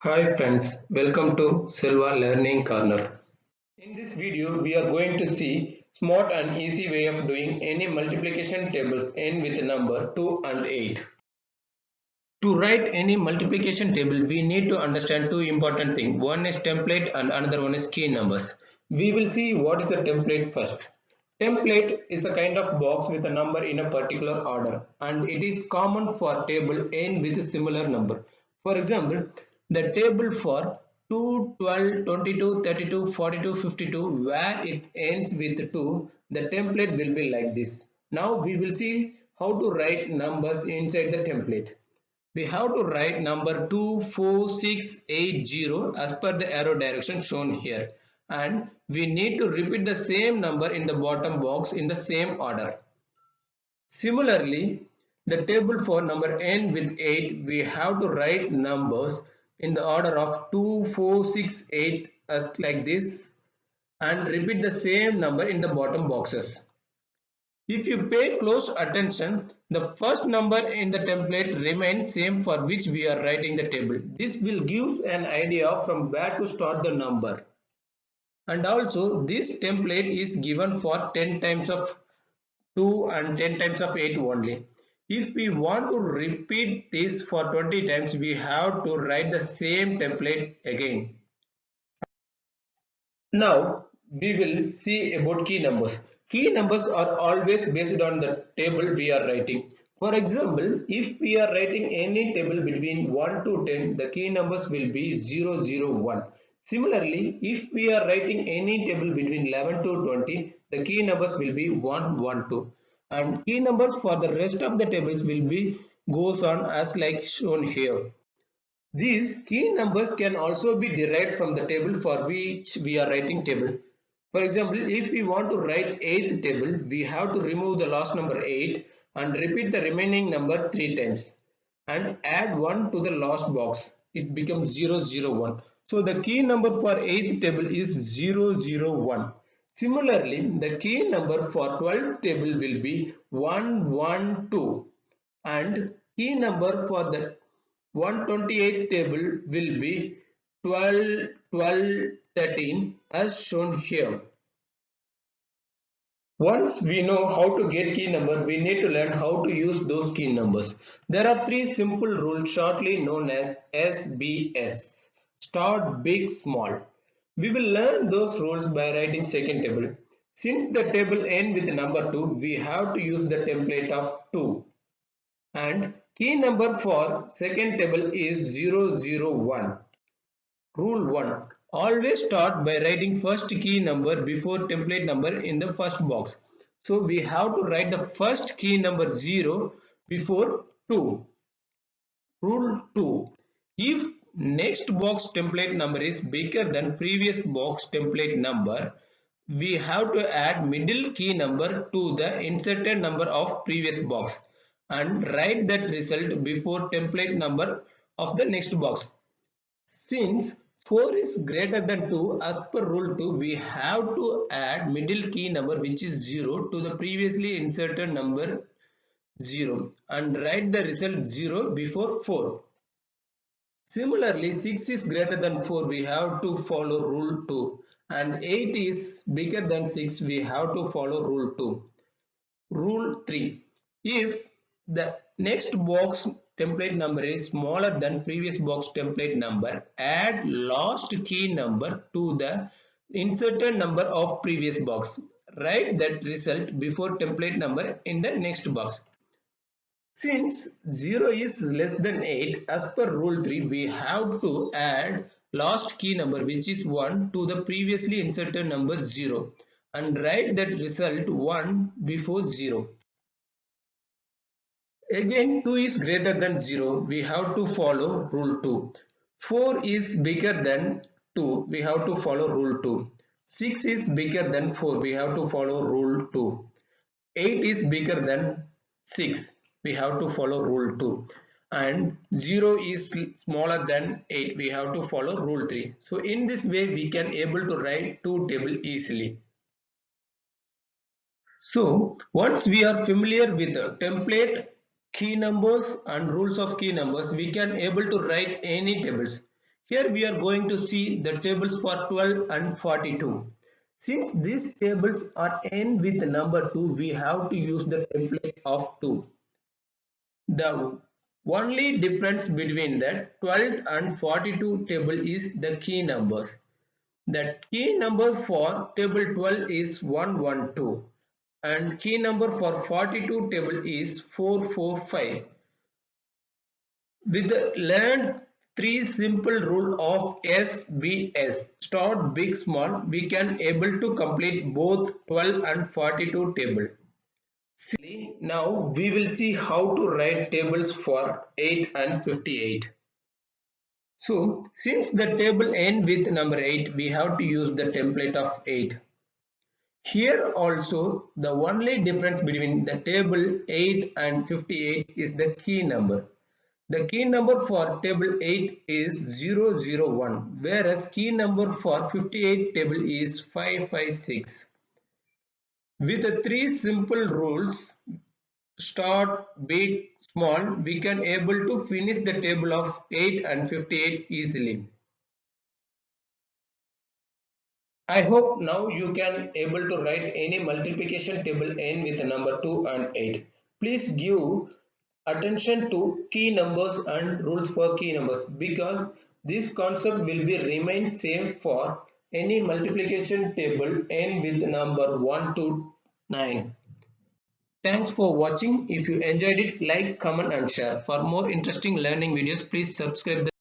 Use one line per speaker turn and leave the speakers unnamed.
Hi friends, welcome to Silva Learning Corner. In this video, we are going to see smart and easy way of doing any multiplication tables end with number 2 and 8. To write any multiplication table, we need to understand two important things. One is template and another one is key numbers. We will see what is a template first. Template is a kind of box with a number in a particular order and it is common for table end with a similar number. For example, the table for 2, 12, 22, 32, 42, 52 where it ends with 2, the template will be like this. Now we will see how to write numbers inside the template. We have to write number 24680 as per the arrow direction shown here, and we need to repeat the same number in the bottom box in the same order. Similarly, the table for number n with 8, we have to write numbers in the order of 2468 as like this and repeat the same number in the bottom boxes. If you pay close attention, the first number in the template remains same for which we are writing the table. This will give an idea from where to start the number. And also this template is given for 10 times of 2 and 10 times of 8 only. If we want to repeat this for 20 times, we have to write the same template again. Now we will see about key numbers. Key numbers are always based on the table we are writing. For example, if we are writing any table between 1 to 10, the key numbers will be 0, 0, 1. Similarly, if we are writing any table between 11 to 20, the key numbers will be 1, 1, 2. And key numbers for the rest of the tables will be goes on as like shown here. These key numbers can also be derived from the table for which we are writing table. For example, if we want to write 8th table, we have to remove the last number 8 and repeat the remaining number 3 times and add 1 to the last box. It becomes 0, 0, 1. So the key number for 8th table is 0, 0, 1. Similarly, the key number for 12th table will be 1, 1, 2 and key number for the 128th table will be 12, 12, 13 as shown here. Once we know how to get key number, we need to learn how to use those key numbers. There are three simple rules shortly known as SBS. Start big, small. We will learn those rules by writing second table. Since the table ends with number 2, we have to use the template of 2. And key number for second table is 001. Rule 1. Always start by writing first key number before template number in the first box. So we have to write the first key number 0 before 2. Rule 2. If next box template number is bigger than previous box template number, we have to add middle key number to the inserted number of previous box and write that result before template number of the next box. Since 4 is greater than 2, as per rule 2, we have to add middle key number which is 0 to the previously inserted number 0 and write the result 0 before 4. Similarly, 6 is greater than 4, we have to follow rule 2 and 8 is bigger than 6, we have to follow rule 2. Rule 3. If the next box template number is smaller than previous box template number, add last key number to the inserted number of previous box. Write that result before template number in the next box. Since 0 is less than 8, as per rule 3, we have to add last key number which is 1 to the previously inserted number 0 and write that result 1 before 0. Again 2 is greater than 0, we have to follow rule 2. 4 is bigger than 2, we have to follow rule 2. 6 is bigger than 4, we have to follow rule 2. 8 is bigger than 6, we have to follow rule 2. And 0 is smaller than 8, we have to follow rule 3. So in this way we can able to write two tables easily. So once we are familiar with the template, key numbers and rules of key numbers, we can able to write any tables. Here we are going to see the tables for 12 and 42. Since these tables are n with number 2, we have to use the template of 2. The only difference between the 12 and 42 table is the key numbers. The key number for table 12 is 112 and key number for 42 table is 445. With the learned three simple rule of SBS, start big small, we can able to complete both 12 and 42 table. Similarly, now we will see how to write tables for 8 and 58. So since the table ends with number 8, we have to use the template of 8. Here also the only difference between the table 8 and 58 is the key number. The key number for table 8 is 001, whereas key number for 58 table is 556. With the three simple rules, start, big, small, we can able to finish the table of 8 and 58 easily. I hope now you can able to write any multiplication table n with the number 2 and 8. Please give attention to key numbers and rules for key numbers because this concept will be remain same for any multiplication table n with number 1 to 9. Thanks for watching. If you enjoyed it, like, comment and share. For more interesting learning videos, please subscribe the